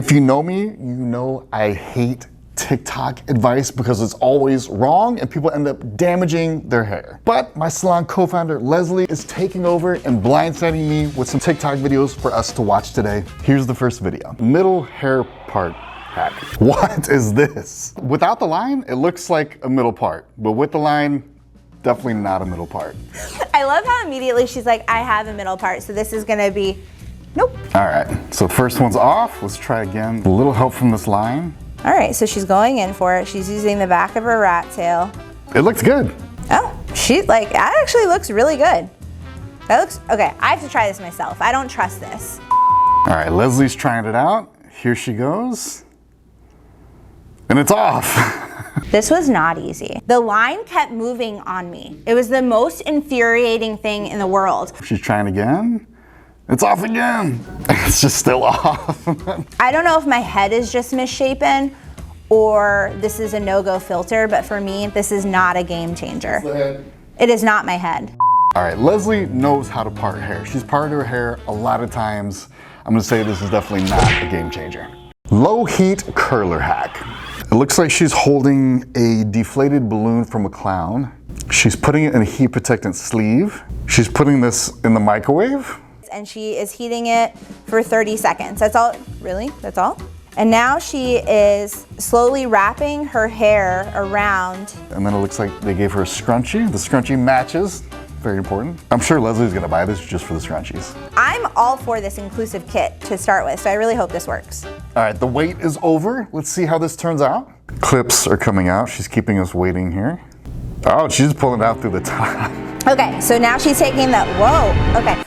If you know me, you know I hate TikTok advice because it's always wrong and people end up damaging their hair. But my salon co-founder Leslie is taking over and blindsiding me with some TikTok videos for us to watch today. Here's the first video. Middle hair part hack. What is this? Without the line, it looks like a middle part, but with the line, definitely not a middle part. I love how immediately she's like, I have a middle part, so this is gonna be, nope. All right, so the first one's off. Let's try again. A little help from this line. All right, so she's going in for it. She's using the back of her rat tail. It looks good. Oh, she's like, that actually looks really good. That looks, okay, I have to try this myself. I don't trust this. All right, Leslie's trying it out. Here she goes. And it's off. This was not easy. The line kept moving on me. It was the most infuriating thing in the world. She's trying again. It's off again. It's just still off. I don't know if my head is just misshapen or this is a no-go filter, but for me, this is not a game changer. It is not my head. All right, Leslie knows how to part hair. She's parted her hair a lot of times. I'm gonna say this is definitely not a game changer. Low heat curler hack. It looks like she's holding a deflated balloon from a clown. She's putting it in a heat protectant sleeve. She's putting this in the microwave. And she is heating it for 30 seconds. That's all, really? That's all? And now she is slowly wrapping her hair around. And then it looks like they gave her a scrunchie. The scrunchie matches, very important. I'm sure Leslie's gonna buy this just for the scrunchies. I'm all for this inclusive kit to start with, so I really hope this works. All right, the wait is over. Let's see how this turns out. Clips are coming out. She's keeping us waiting here. Oh, she's pulling it out through the top. Okay, so now she's taking the, whoa, okay.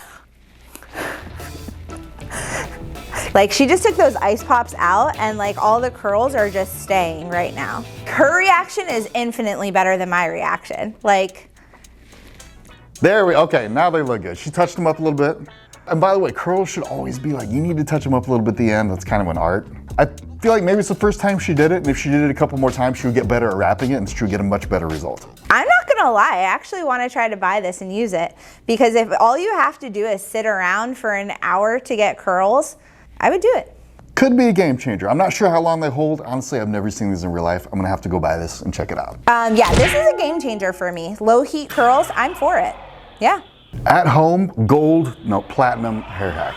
Like she just took those ice pops out and like all the curls are just staying right now. Her reaction is infinitely better than my reaction. Like. There we, okay, now they look good. She touched them up a little bit. And by the way, curls should always be like, you need to touch them up a little bit at the end. That's kind of an art. I feel like maybe it's the first time she did it, and if she did it a couple more times, she would get better at wrapping it and she would get a much better result. I'm not gonna lie, I actually wanna try to buy this and use it, because if all you have to do is sit around for an hour to get curls, I would do it. Could be a game changer. I'm not sure how long they hold. Honestly, I've never seen these in real life. I'm gonna have to go buy this and check it out. Yeah, this is a game changer for me. Low heat curls, I'm for it. Yeah. At home, platinum hair hack.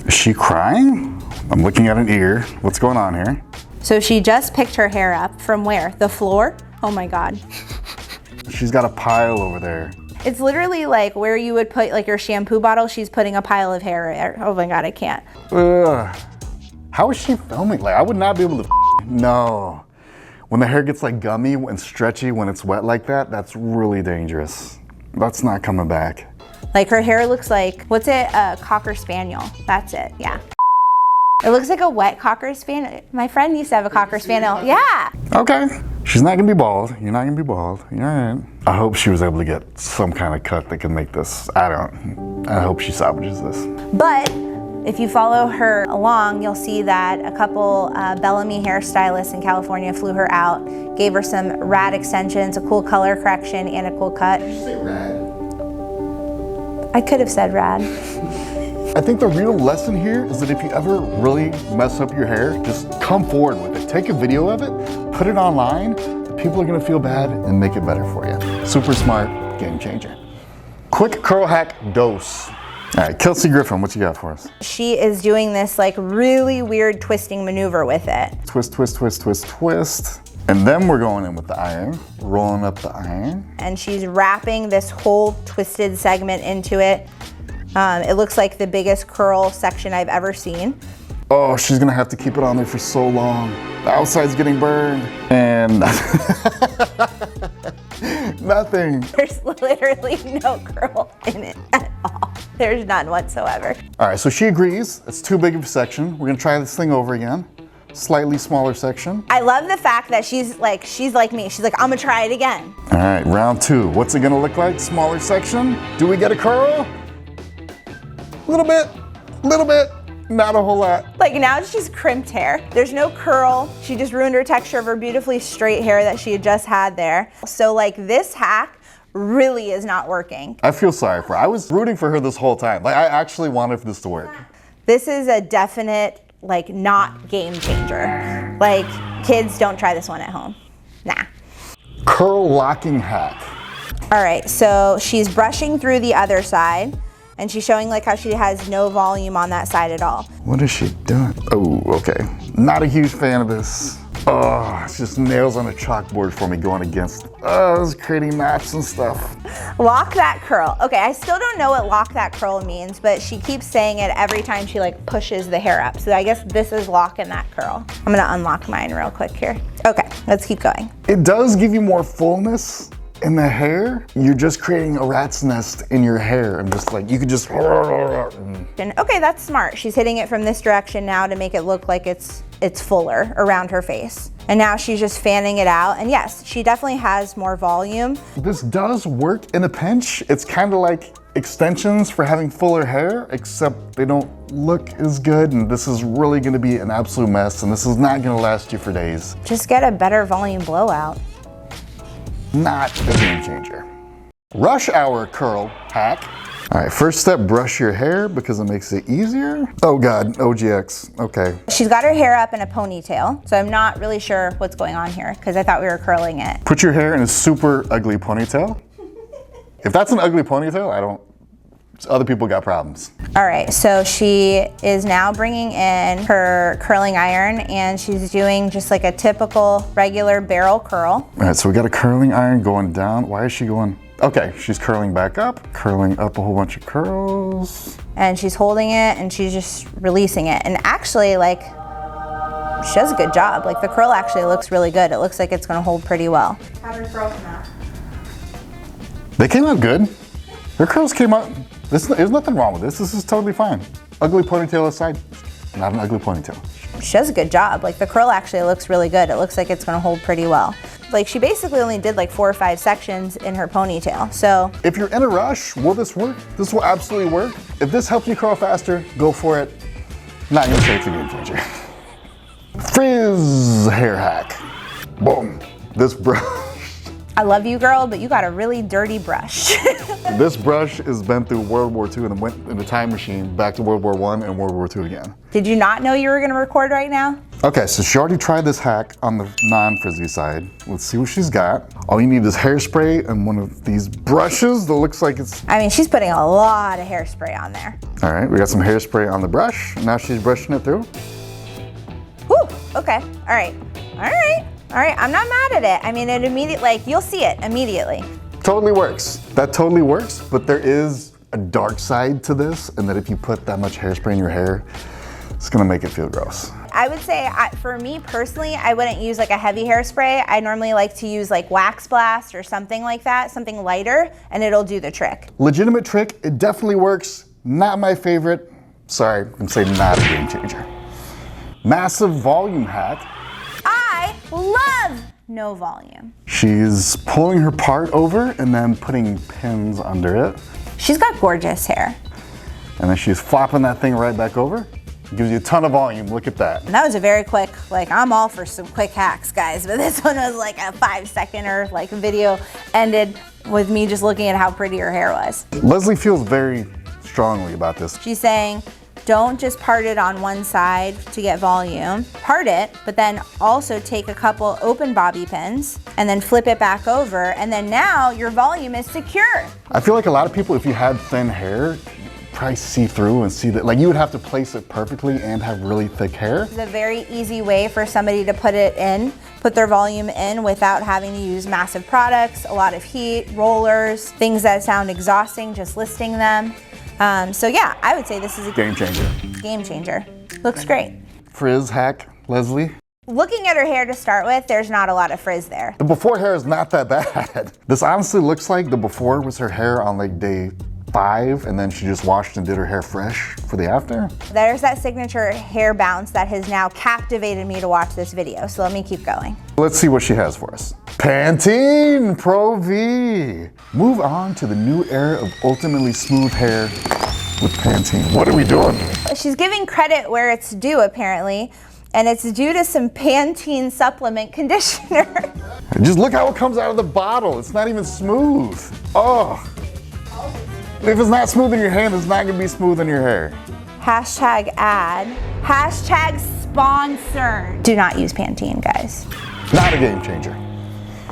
Is she crying? I'm looking at an ear. What's going on here? So she just picked her hair up from where? The floor? Oh my God. She's got a pile over there. It's literally like where you would put like your shampoo bottle, she's putting a pile of hair there. Oh my God, I can't. How is she filming? Like, I would not be able to, no. When the hair gets like gummy and stretchy when it's wet like that, that's really dangerous. That's not coming back. Like her hair looks like, what's it? A Cocker Spaniel. That's it, yeah. It looks like a wet Cocker Spaniel. My friend used to have a Cocker Spaniel, yeah. Okay, she's not gonna be bald. You're not gonna be bald, you're all right. I hope she was able to get some kind of cut that can make this, I hope she salvages this. But if you follow her along, you'll see that a couple Bellamy hairstylists in California flew her out, gave her some rad extensions, a cool color correction, and a cool cut. Did you say rad? I could have said rad. I think the real lesson here is that if you ever really mess up your hair, just come forward with it. Take a video of it, put it online. People are gonna feel bad and make it better for you. Super smart, game changer. Quick curl hack dose. All right, Kelsey Griffin, what you got for us? She is doing this like really weird twisting maneuver with it. Twist, twist, twist, twist, twist. And then we're going in with the iron, rolling up the iron. And she's wrapping this whole twisted segment into it. It looks like the biggest curl section I've ever seen. Oh, she's gonna have to keep it on there for so long. The outside's getting burned. And nothing. There's literally no curl in it at all. There's none whatsoever. All right, so she agrees. It's too big of a section. We're gonna try this thing over again. Slightly smaller section. I love the fact that she's like me. She's like, I'm gonna try it again. All right, round two. What's it gonna look like? Smaller section. Do we get a curl? Little bit, not a whole lot. Like now it's just crimped hair. There's no curl. She just ruined her texture of her beautifully straight hair that she had just had there. So like this hack really is not working. I feel sorry for her. I was rooting for her this whole time. Like I actually wanted this to work. This is a definite like not game changer. Like kids, don't try this one at home. Nah. Curl locking hack. All right, so she's brushing through the other side and she's showing like how she has no volume on that side at all. What has she done? Oh, okay. Not a huge fan of this. Oh, it's just nails on a chalkboard for me going against, it's creating knots and stuff. Lock that curl. Okay, I still don't know what lock that curl means, but she keeps saying it every time she like pushes the hair up. So I guess this is locking that curl. I'm gonna unlock mine real quick here. Okay, let's keep going. It does give you more fullness in the hair. You're just creating a rat's nest in your hair. I'm just like, you could just. Okay, that's smart. She's hitting it from this direction now to make it look like it's fuller around her face. And now she's just fanning it out. And yes, she definitely has more volume. This does work in a pinch. It's kind of like extensions for having fuller hair, except they don't look as good. And this is really gonna be an absolute mess. And this is not gonna last you for days. Just get a better volume blowout. Not a game changer. Rush hour curl hack. All right, first step, brush your hair because it makes it easier. Oh God, OGX, okay. She's got her hair up in a ponytail, so I'm not really sure what's going on here because I thought we were curling it. Put your hair in a super ugly ponytail. If that's an ugly ponytail, other people got problems. All right, so she is now bringing in her curling iron and she's doing just like a typical regular barrel curl. All right, so we got a curling iron going down. Why is she going? Okay, she's curling back up, curling up a whole bunch of curls. And she's holding it and she's just releasing it. And actually, like, she does a good job. Like, the curl actually looks really good. It looks like it's gonna hold pretty well. How'd her curl come out? They came out good. Her curls came out. There's nothing wrong with this. This is totally fine. Ugly ponytail aside, not an ugly ponytail. She does a good job. Like, the curl actually looks really good. It looks like it's gonna hold pretty well. Like, she basically only did like 4 or 5 sections in her ponytail, so. If you're in a rush, will this work? This will absolutely work. If this helps you curl faster, go for it. Not gonna say it's a game changer. Frizz hair hack. Boom. This brush. I love you, girl, but you got a really dirty brush. This brush has been through World War II and went in a time machine back to World War I and World War II again. Did you not know you were gonna record right now? Okay, so she already tried this hack on the non-frizzy side. Let's see what she's got. All you need is hairspray and one of these brushes that looks like it's... I mean, she's putting a lot of hairspray on there. All right, we got some hairspray on the brush. Now she's brushing it through. Whew, okay, all right, all right. All right, I'm not mad at it. I mean, it immediately, like, you'll see it immediately. Totally works. That totally works, but there is a dark side to this, and that if you put that much hairspray in your hair, it's gonna make it feel gross. I would say, for me personally, I wouldn't use like a heavy hairspray. I normally like to use like Wax Blast or something like that, something lighter, and it'll do the trick. Legitimate trick, it definitely works. Not my favorite. Sorry, I'm gonna say not a game changer. Massive volume hack. I love no volume. She's pulling her part over and then putting pins under it. She's got gorgeous hair. And then she's flopping that thing right back over. Gives you a ton of volume, look at that. And that was a very quick, like, I'm all for some quick hacks, guys, but this one was like a 5-second like video ended with me just looking at how pretty her hair was. Leslie feels very strongly about this. She's saying, don't just part it on one side to get volume. Part it, but then also take a couple open bobby pins and then flip it back over, and then now your volume is secure. I feel like a lot of people, if you had thin hair, probably see through and see that, like you would have to place it perfectly and have really thick hair. It's a very easy way for somebody to put their volume in without having to use massive products, a lot of heat, rollers, things that sound exhausting just listing them. So yeah, I would say this is a game changer. Game changer. Looks great. Frizz hack, Leslie. Looking at her hair to start with, there's not a lot of frizz there. The before hair is not that bad. This honestly looks like the before was her hair on like day 5, and then she just washed and did her hair fresh for the after. There's that signature hair bounce that has now captivated me to watch this video, so let me keep going. Let's see what she has for us. Pantene Pro V. Move on to the new era of ultimately smooth hair with Pantene. What are we doing? She's giving credit where it's due, apparently, and it's due to some Pantene supplement conditioner. Just look how it comes out of the bottle. It's not even smooth. Oh. If it's not smooth in your hand, it's not gonna be smooth in your hair. Hashtag ad. Hashtag sponsored. Do not use Pantene, guys. Not a game changer.